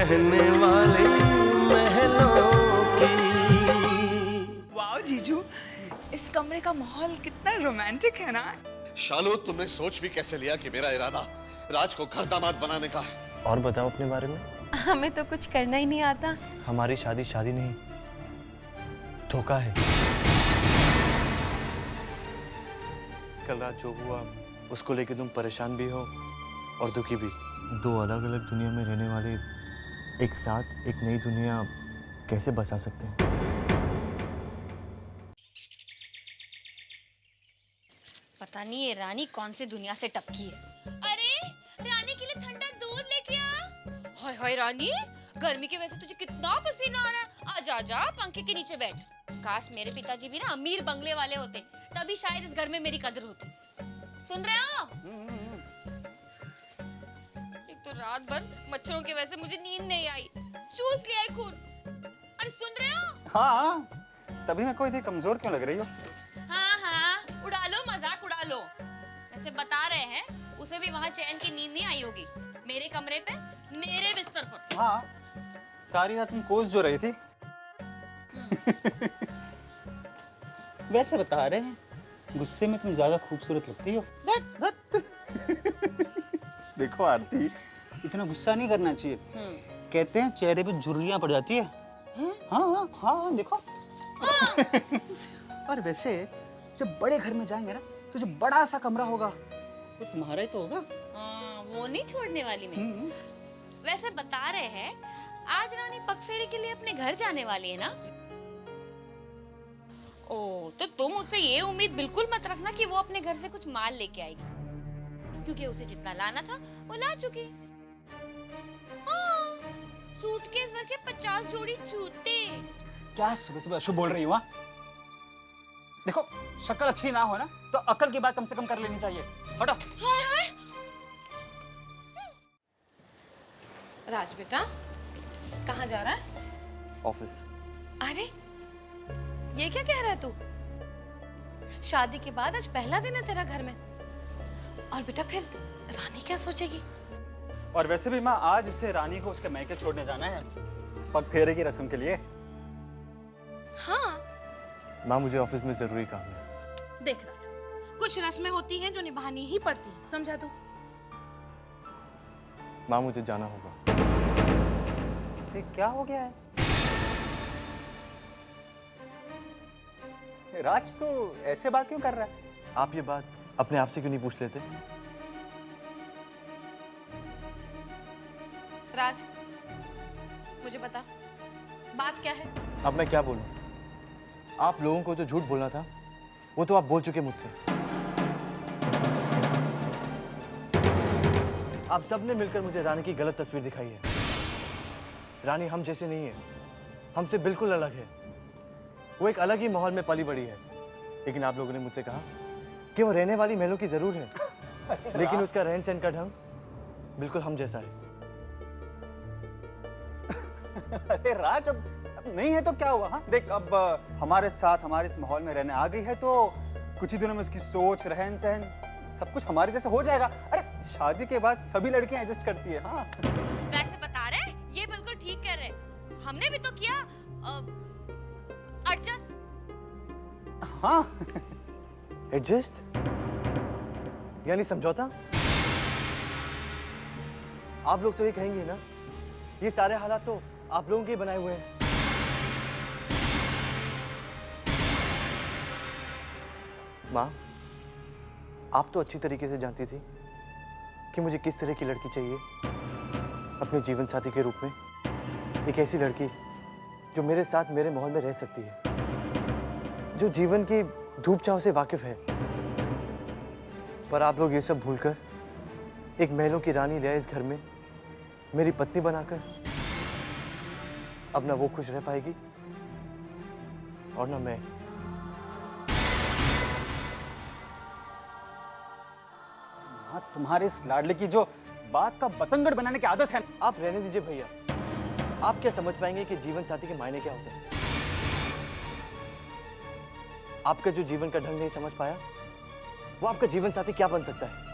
रहने वाली महलों की। वाओ जीजू, इस कमरे का माहौल कितना रोमांटिक है ना। शालू, तुमने सोच भी कैसे लिया कि मेरा इरादा राज को घर दामाद बनाने का है? और बताओ अपने बारे में। हमें तो कुछ करना ही नहीं आता। हमारी शादी शादी नहीं, धोखा है। कल रात जो हुआ उसको लेके तुम परेशान भी हो और दुखी भी। दो अलग अलग दुनिया में रहने वाले एक साथ एक नई दुनिया कैसे बसा सकते हैं? पता नहीं ये रानी कौन सी दुनिया से टपकी है। अरे रानी के लिए ठंडा दूध लेके आ। हाय हाय रानी, गर्मी की वजह से तुझे कितना पसीना आ रहा है। आजा आजा, पंखे के नीचे बैठ। काश मेरे पिताजी भी ना अमीर बंगले वाले होते, तभी शायद इस घर में मेरी कदर होती। सुन रहे हो? एक तो रात भर मच्छरों की वजह से मुझे नींद नहीं आई, चूस लिया है खून। अरे सुन रहे हो? हाँ, तभी मैं कोई इतनी कमजोर क्यों लग रही हो? हाँ हाँ, उड़ा लो, मजाक उड़ा लो। वैसे बता रहे हैं उसे भी वहाँ चैन की नींद नहीं आई होगी, मेरे कमरे पे, मेरे बिस्तर पर। हाँ, सारी रात तुम कोस जो रही थी। वैसे बता रहे हैं, गुस्से में तुम ज्यादा खूबसूरत लगती हो। देखो आरती, इतना गुस्सा नहीं करना चाहिए। कहते हैं चेहरे पे झुर्रियां पड़ जाती है। हाँ हाँ हाँ, देखो। और वैसे जब बड़े घर में जाएंगे ना, तो जो बड़ा सा कमरा होगा वो तुम्हारा ही तो होगा। हाँ, वो नहीं छोड़ने वाली मैं। वैसे बता रहे हैं आज रानी पगफेरे के लिए अपने घर जाने वाली है ना? ओ, तो तुम उससे ये उम्मीद बिल्कुल मत रखना कि वो अपने घर से कुछ माल लेके आएगी, क्योंकि उसे जितना लाना था वो ला चुकी। हाँ, सूटकेस भर के 50 जोड़ी जूते। क्या सुबह सुबह अशुभ बोल रही हो? देखो, शक्ल अच्छी ना हो ना तो अकल की बात कम से कम कर लेनी चाहिए। हटो। हाय हाय। राज बेटा, कहाँ जा रहा है? ऑफिस। अरे ये क्या कह रहा है तू? शादी के बाद आज पहला दिन है तेरा घर में, और बेटा फिर रानी क्या सोचेगी? और वैसे भी माँ, आज इसे रानी को उसके मैके छोड़ने जाना है, पग फेरे की रस्म के लिए। हाँ माँ, मुझे ऑफिस में जरूरी काम है। देख राज, कुछ रस्में होती हैं जो निभानी ही पड़ती हैं, समझा तू? माँ, मुझे जाना होगा। इसे क्या हो गया है? राज तो ऐसे बात क्यों कर रहा है? आप ये बात अपने आप से क्यों नहीं पूछ लेते? राज, मुझे बता, बात क्या है? अब मैं क्या बोलूं? आप लोगों को जो झूठ बोलना था वो तो आप बोल चुके मुझसे। आप सबने मिलकर मुझे रानी की गलत तस्वीर दिखाई है। रानी हम जैसे नहीं है, हमसे बिल्कुल अलग है। वो एक अलग ही माहौल में पली बड़ी है। लेकिन आप लोगों ने मुझसे कहा कि वो रहने वाली महलों की जरूर है, लेकिन उसका रहन सहन का ढंग बिल्कुल हम जैसा है। अरे राज, अब नहीं है तो क्या हुआ? हाँ देख, अब हमारे साथ हमारे इस माहौल में रहने आ गई है तो कुछ ही दिनों में उसकी सोच, रहन सहन सब कुछ हमारे जैसे हो जाएगा। अरे शादी के बाद सभी लड़कियां एडजस्ट करती है। हाँ, वैसे बता रहे ये बिल्कुल ठीक कह रहे, हमने भी तो किया एडजस्ट। हाँ। एडजस्ट यानी समझौता? आप लोग तो ये कहेंगे ना, ये सारे हालात तो आप लोगों के बनाए हुए हैं। माँ, आप तो अच्छी तरीके से जानती थी कि मुझे किस तरह की लड़की चाहिए अपने जीवन साथी के रूप में। एक ऐसी लड़की जो मेरे साथ मेरे माहौल में रह सकती है, जो जीवन की धूप छांव से वाकिफ है। पर आप लोग ये सब भूलकर एक महलों की रानी ले आए इस घर में मेरी पत्नी बनाकर। अब ना वो खुश रह पाएगी और ना मैं। हाँ, तुम्हारे इस लाडले की जो बात का बतंगड़ बनाने की आदत है। आप रहने दीजिए भैया, आप क्या समझ पाएंगे कि जीवन साथी के मायने क्या होते हैं? आपका जो जीवन का ढंग नहीं समझ पाया, वो आपका जीवन साथी क्या बन सकता है?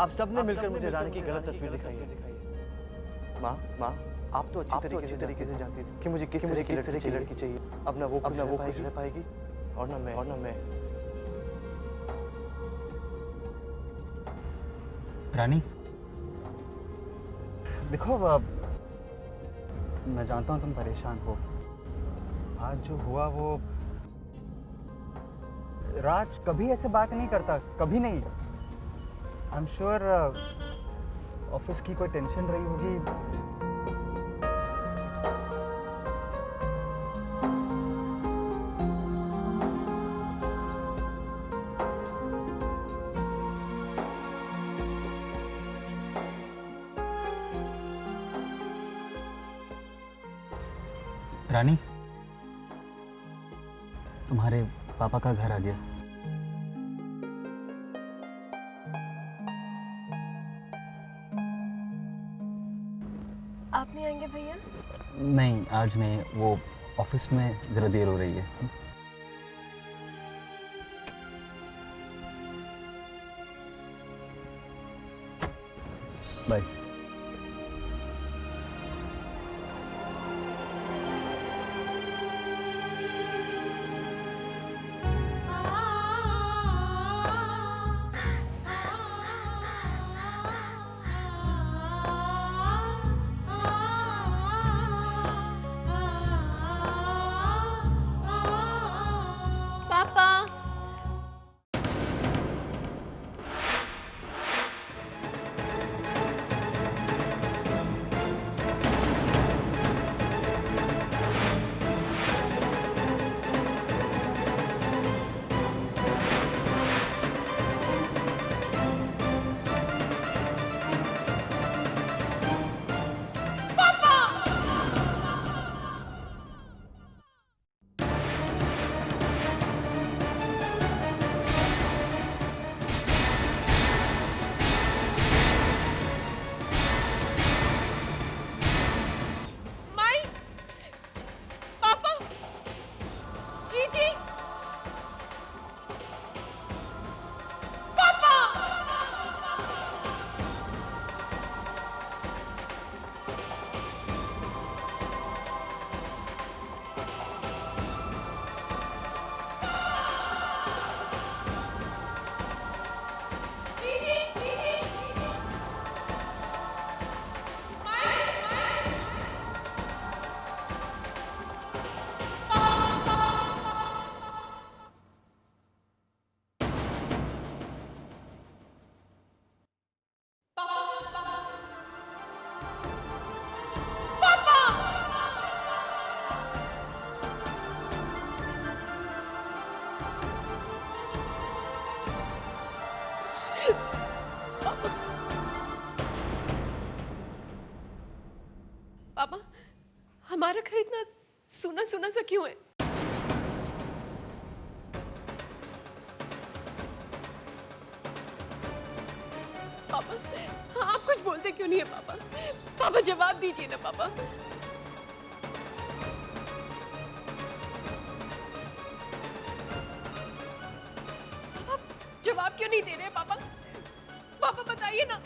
आप सबने मिलकर मुझे रानी की गलत तस्वीर दिखाई है। माँ, आप तो अच्छी तरीके से जानती थी कि मुझे किस तरह की लड़की चाहिए। अब ना वो खुश रह पाएगी और ना मैं। रानी, देखो मैं जानता हूँ तुम परेशान हो। आज जो हुआ वो, राज कभी ऐसे बात नहीं करता, कभी नहीं। आई एम श्योर ऑफिस की कोई टेंशन रही होगी। रानी, तुम्हारे पापा का घर आ गया। आप नहीं आएंगे भैया? नहीं, आज नहीं, वो ऑफिस में जरा देर हो रही है। बाय। पापा, माई, पापा, जीजी, पापा। जीजी, जीजी, पापा, हमारा घर इतना सुना सुना सा क्यों है? पापा, आप कुछ बोलते क्यों नहीं है पापा? पापा जवाब दीजिए ना पापा। आप जवाब क्यों नहीं दे रहे पापा? पापा बताइए ना।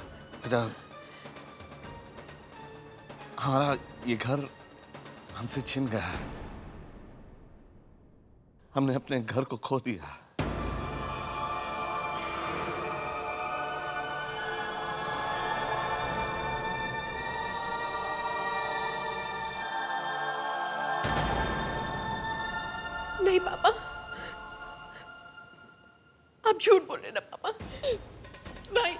बेटा, हमारा ये घर हमसे छिन गया है। हमने अपने घर को खो दिया। नहीं पापा, आप झूठ बोल रहे ना पापा। माई,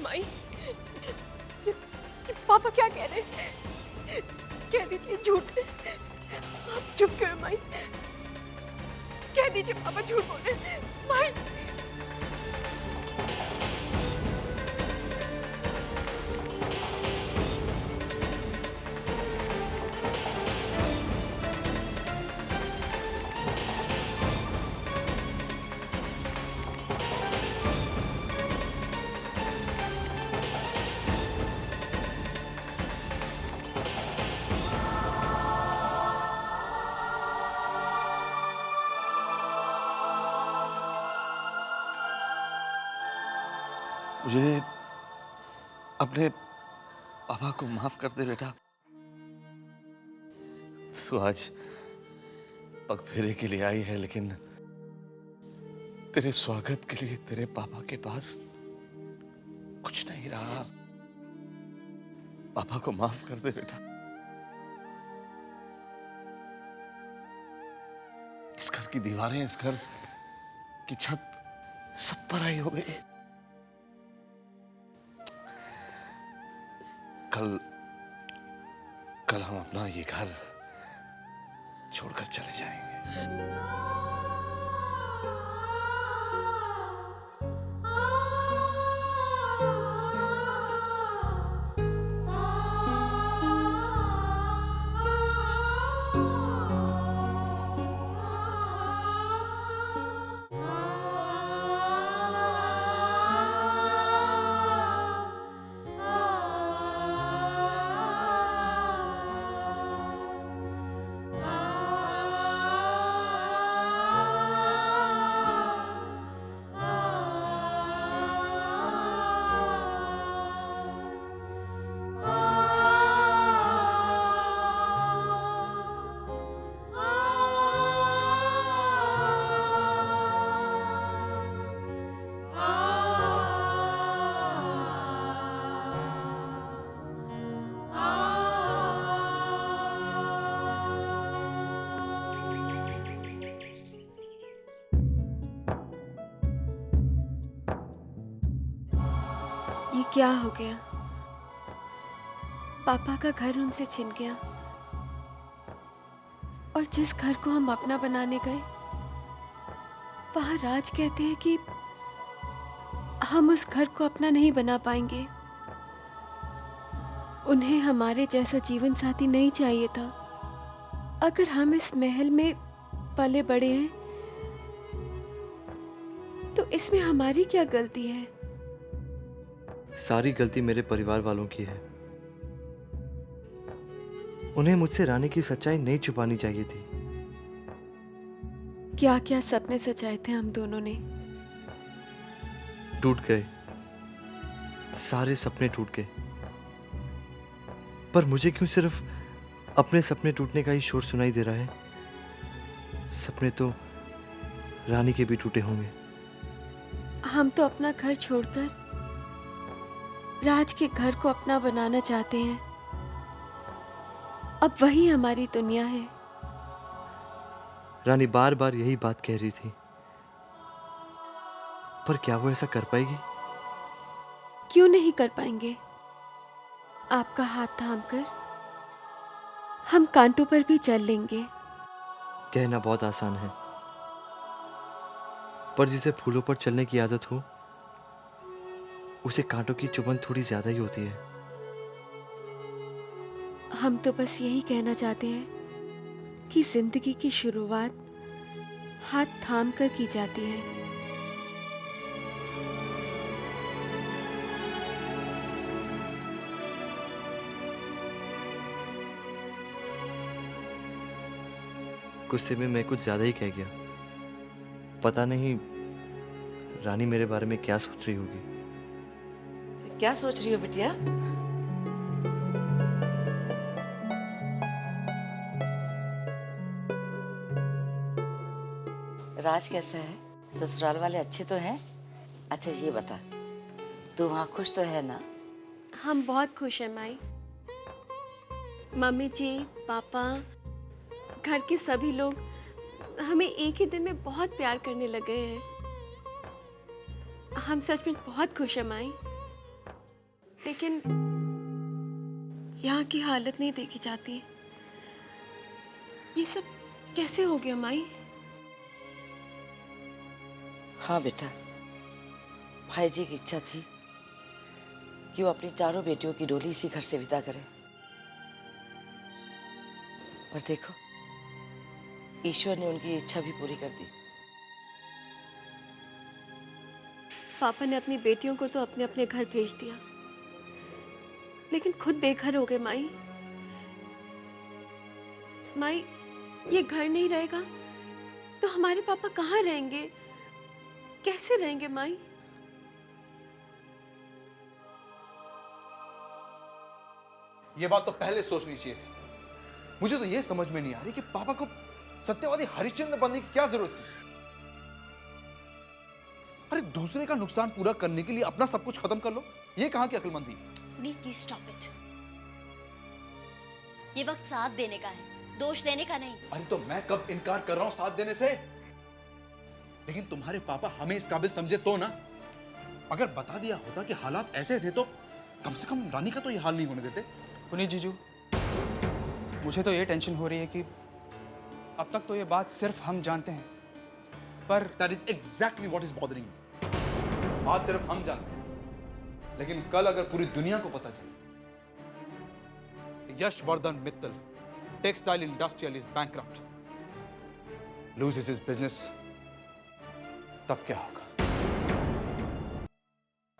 माई, पापा क्या कह रहे हैं? कह दीजिए झूठ है। आप चुप क्यों हैं माई? कह दीजिए पापा झूठ बोल रहे हैं। माई, मुझे अपने पापा को माफ कर दे बेटा। तू आज पग फेरे के लिए आई है, लेकिन तेरे स्वागत के लिए तेरे पापा के पास कुछ नहीं रहा। पापा को माफ कर दे बेटा। इस घर की दीवारें, इस घर की छत सब पराई हो गई। कल कल हम अपना ये घर छोड़कर चले जाएंगे। ये क्या हो गया? पापा का घर उनसे छिन गया और जिस घर को हम अपना बनाने गए वहां राज कहते हैं कि हम उस घर को अपना नहीं बना पाएंगे। उन्हें हमारे जैसा जीवन साथी नहीं चाहिए था। अगर हम इस महल में पले बड़े हैं तो इसमें हमारी क्या गलती है? सारी गलती मेरे परिवार वालों की है। उन्हें मुझसे रानी की सच्चाई नहीं छुपानी चाहिए थी। क्या क्या सपने सजाए थे हम दोनों ने। टूट गए, सारे सपने टूट गए। पर मुझे क्यों सिर्फ अपने सपने टूटने का ही शोर सुनाई दे रहा है? सपने तो रानी के भी टूटे होंगे। हम तो अपना घर छोड़कर राज के घर को अपना बनाना चाहते हैं। अब वही हमारी दुनिया है। रानी बार बार यही बात कह रही थी, पर क्या वो ऐसा कर पाएगी? क्यों नहीं कर पाएंगे? आपका हाथ थामकर हम कांटों पर भी चल लेंगे। कहना बहुत आसान है, पर जिसे फूलों पर चलने की आदत हो उसे कांटों की चुभन थोड़ी ज्यादा ही होती है। हम तो बस यही कहना चाहते हैं कि जिंदगी की शुरुआत हाथ थाम कर की जाती है। गुस्से में मैं कुछ ज्यादा ही कह गया। पता नहीं रानी मेरे बारे में क्या सोच रही होगी। क्या सोच रही हो बिटिया? राज कैसा है? ससुराल वाले अच्छे तो हैं? अच्छा ये बता, तू वहाँ खुश तो है ना? हम बहुत खुश हैं माई। मम्मी जी, पापा, घर के सभी लोग हमें एक ही दिन में बहुत प्यार करने लगे हैं। हम सच में बहुत खुश हैं माई। लेकिन यहाँ की हालत नहीं देखी जाती। ये सब कैसे हो गया माई? हाँ बेटा, भाई जी की इच्छा थी कि वो अपनी चारों बेटियों की डोली इसी घर से विदा करे। और देखो, ईश्वर ने उनकी इच्छा भी पूरी कर दी। पापा ने अपनी बेटियों को तो अपने अपने घर भेज दिया, लेकिन खुद बेघर हो गए माई। माई, ये घर नहीं रहेगा तो हमारे पापा कहाँ रहेंगे? कैसे रहेंगे माई? ये बात तो पहले सोचनी चाहिए थी। मुझे तो ये समझ में नहीं आ रही कि पापा को सत्यवादी हरिश्चंद्र बनने की क्या जरूरत थी। अरे दूसरे का नुकसान पूरा करने के लिए अपना सब कुछ खत्म कर लो, ये कहां की अक्लमंदी है? Please stop it. ये वक्त साथ देने का है, दोष देने का नहीं। अरे तो मैं कब इनकार कर रहा हूं साथ देने से? लेकिन तुम्हारे पापा हमें इस काबिल समझे तो ना। अगर बता दिया होता कि हालात ऐसे थे तो कम से कम रानी का तो ये हाल नहीं होने देते। पुनीत जीजू, मुझे तो ये टेंशन हो रही है कि अब तक तो ये बात सिर्फ हम जानते हैं, पर that is exactly what is bothering me. आज सिर्फ हम जानते हैं, लेकिन कल अगर पूरी दुनिया को पता चले Yashvardhan Mittal textile industrial is bankrupt, loses his business, तब क्या होगा?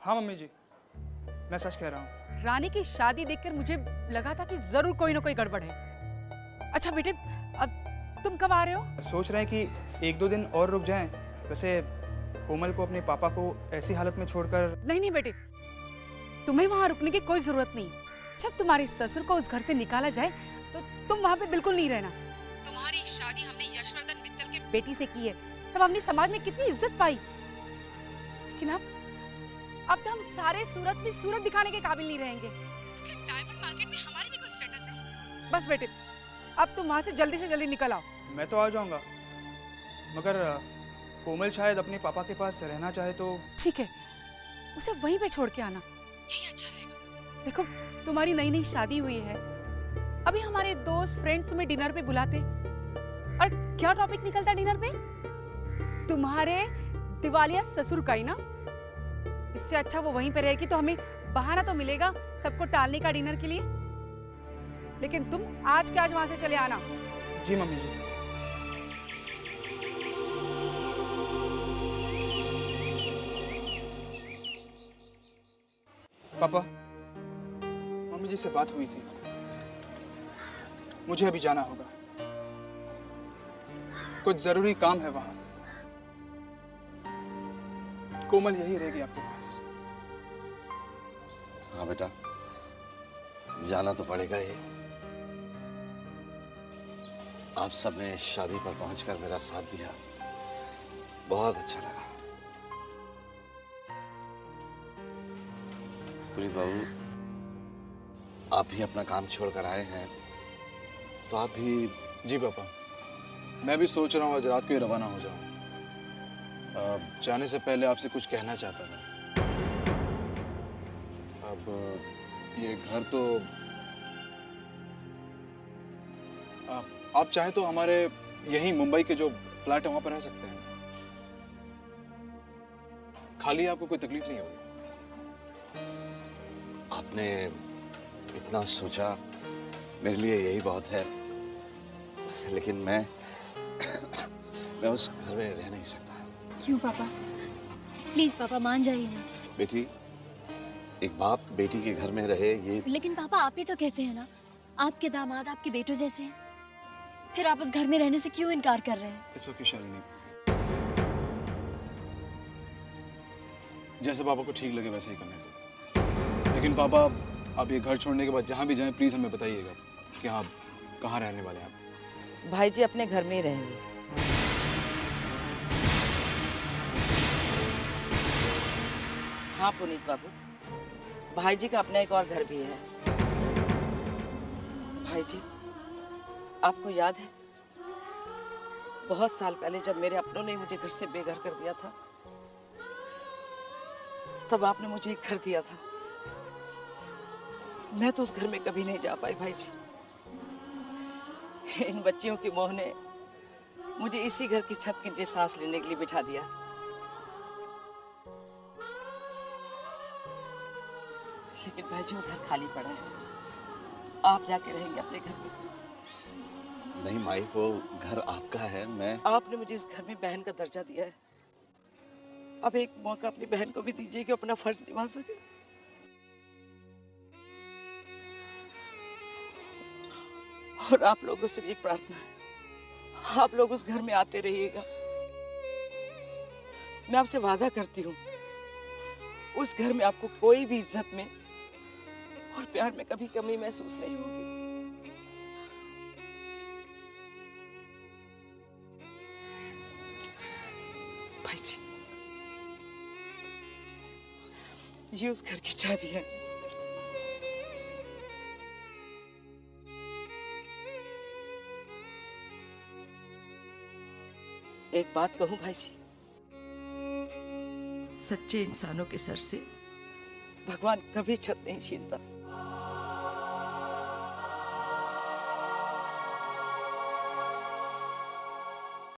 हाँ मम्मी जी, मैं सच कह रहा हूँ। रानी की शादी देखकर मुझे लगा था कि जरूर कोई ना कोई गड़बड़ है। अच्छा बेटे, अब तुम कब आ रहे हो? सोच रहे हैं कि एक दो दिन और रुक जाएं। वैसे कोमल को अपने पापा को ऐसी हालत में छोड़कर। नहीं नहीं बेटे, तुम्हें वहां रुकने की कोई जरूरत नहीं। जब तुम्हारे ससुर को उस घर से निकाला जाए तो तुम वहां पे बिल्कुल नहीं रहना। तुम्हारी शादी हमने यशवर्धन मित्तल के बेटी से की है, तब हमने समाज में कितनी इज्जत पाई। लेकिन अब तो हम सारे सूरत में सूरत दिखाने के काबिल नहीं रहेंगे। डायमंड मार्केट में हमारी भी कोई स्टेटस है? बस बेटे, अब तुम वहां से जल्दी निकल आओ। मैं तो आ जाऊंगा, मगर कोमल शायद अपने पापा के पास रहना चाहे तो। ठीक है, उसे वहीं पे छोड़ के आना, यही अच्छा रहेगा। देखो, तुम्हारी नई नई शादी हुई है, अभी हमारे दोस्त फ्रेंड्स तुम्हें डिनर पे बुलाते, और क्या टॉपिक निकलता है डिनर पे? तुम्हारे दिवालिया ससुर का ही ना। इससे अच्छा वो वहीं पे रहेगी तो हमें बहाना तो मिलेगा सबको टालने का डिनर के लिए। लेकिन तुम आज के आज वहां से चले आना। जी मम्मी जी। पापा, मम्मी जी से बात हुई थी, मुझे अभी जाना होगा, कुछ जरूरी काम है वहां। कोमल यही रहेगी आपके पास। हाँ बेटा, जाना तो पड़ेगा ही। आप सबने शादी पर पहुंचकर मेरा साथ दिया, बहुत अच्छा लगा। पुनीत बाबू, आप भी अपना काम छोड़कर आए हैं, तो आप भी। जी पापा, मैं भी सोच रहा हूँ आज रात को ही रवाना हो जाऊं। जाने से पहले आपसे कुछ कहना चाहता था। अब ये घर तो आप चाहे तो हमारे यहीं मुंबई के जो फ्लैट है वहां पर रह सकते हैं। खाली आपको कोई तकलीफ नहीं होगी। आपने इतना सोचा, मेरे लिए यही बहुत है। लेकिन मैं उस घर में रह नहीं सकता। क्यों पापा? प्लीज पापा मान जाइए ना। बेटी, एक बाप बेटी के घर में रहे, ये। लेकिन पापा, आप ही तो कहते हैं ना, आपके दामाद आपके बेटों जैसे हैं। फिर आप उस घर में रहने से क्यों इनकार कर रहे हैं? इट्स ओके शालिनी, जैसे पापा को ठीक लगे वैसे ही करने दो। लेकिन पापा, आप ये घर छोड़ने के बाद जहाँ भी जाएं प्लीज हमें बताइएगा कि आप कहाँ रहने वाले हैं। आप भाई जी अपने घर में ही रहेंगे। हाँ पुनीत बाबू, भाई जी का अपना एक और घर भी है। भाई जी, आपको याद है बहुत साल पहले जब मेरे अपनों ने मुझे घर से बेघर कर दिया था, तब आपने मुझे एक घर दिया था। मैं तो उस घर में कभी नहीं जा पाई भाई जी। इन बच्चियों की मोह ने मुझे इसी घर की छत के नीचे सांस लेने के लिए बिठा दिया। लेकिन भाई जी वो घर खाली पड़ा है, आप जाके रहेंगे अपने घर में। नहीं माई, वो घर आपका है। मैं आपने मुझे इस घर में बहन का दर्जा दिया है, अब एक मौका अपनी बहन को भी दीजिए कि अपना फर्ज निभा सके। और आप लोगों से भी एक प्रार्थना है, आप लोग उस घर में आते रहिएगा। मैं आपसे वादा करती हूँ, उस घर में आपको कोई भी इज्जत में और प्यार में कभी कमी महसूस नहीं होगी। भाई जी, ये उस घर की चाबी है। एक बात कहूं भाई जी, सच्चे इंसानों के सर से भगवान कभी छत नहीं छीनता।